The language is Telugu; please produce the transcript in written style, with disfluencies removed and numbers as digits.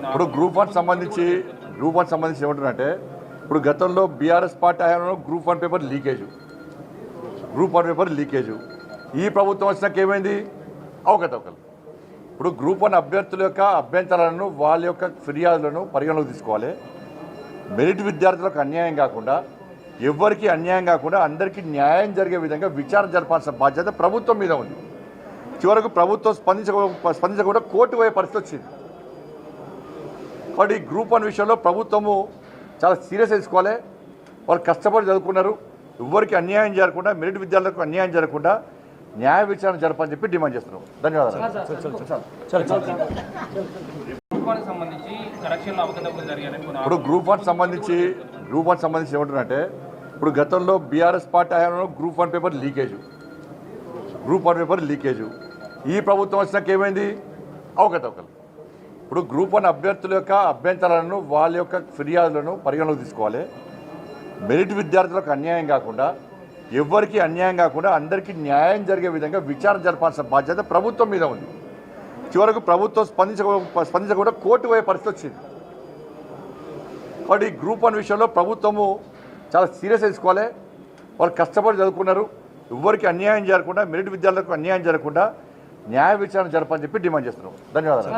ఇప్పుడు గ్రూప్ వన్ సంబంధించి ఏమంటున్నారంటే ఇప్పుడు గతంలో బీఆర్ఎస్ పార్టీ హయాంలో గ్రూప్ వన్ పేపర్ లీకేజు ఈ ప్రభుత్వం వచ్చినాక ఏమైంది అవకతవకలు. ఇప్పుడు గ్రూప్ వన్ అభ్యర్థుల యొక్క అభ్యంతరాలను వాళ్ళ యొక్క ఫిర్యాదులను పరిగణలోకి తీసుకోవాలి. మెరిట్ విద్యార్థులకు అన్యాయం కాకుండా ఎవరికి అన్యాయం కాకుండా అందరికీ న్యాయం జరిగే విధంగా విచారణ జరపాల్సిన బాధ్యత ప్రభుత్వం మీద ఉంది. చివరకు ప్రభుత్వం స్పందించకుండా కోర్టు పోయే పరిస్థితి వచ్చింది. కాబట్టి గ్రూప్ వన్ విషయంలో ప్రభుత్వము చాలా సీరియస్ తీసుకోవాలి. వాళ్ళు కష్టపడి చదువుకున్నారు, ఎవరికి అన్యాయం జరగకుండా మెరిట్ విద్యార్థులకు అన్యాయం జరగకుండా న్యాయ విచారణ జరపని చెప్పి డిమాండ్ చేస్తున్నాం. ధన్యవాదాలు. ఇప్పుడు గ్రూప్ వన్ సంబంధించి ఏమంటున్నారంటే ఇప్పుడు గతంలో బీఆర్ఎస్ పార్టీ హయాంలో గ్రూప్ వన్ పేపర్ లీకేజు ఈ ప్రభుత్వం వచ్చినాక ఏమైంది అవకతవకలు. ఇప్పుడు గ్రూప్ వన్ అభ్యర్థుల యొక్క అభ్యంతరాలను వాళ్ళ యొక్క ఫిర్యాదులను పరిగణలోకి తీసుకోవాలి. మెరిట్ విద్యార్థులకు అన్యాయం కాకుండా ఎవరికి అన్యాయం కాకుండా అందరికీ న్యాయం జరిగే విధంగా విచారణ జరపాల్సిన బాధ్యత ప్రభుత్వం మీద ఉంది. చివరకు ప్రభుత్వం స్పందించకుండా కోర్టు పోయే పరిస్థితి వచ్చింది. కాబట్టి గ్రూప్ వన్ విషయంలో ప్రభుత్వము చాలా సీరియస్ తీసుకోవాలి. వాళ్ళు కష్టపడి చదువుకున్నారు, ఎవరికి అన్యాయం జరగకుండా మెరిట్ విద్యార్థులకు అన్యాయం జరగకుండా న్యాయ విచారణ జరపని చెప్పి డిమాండ్ చేస్తున్నాం. ధన్యవాదాలు.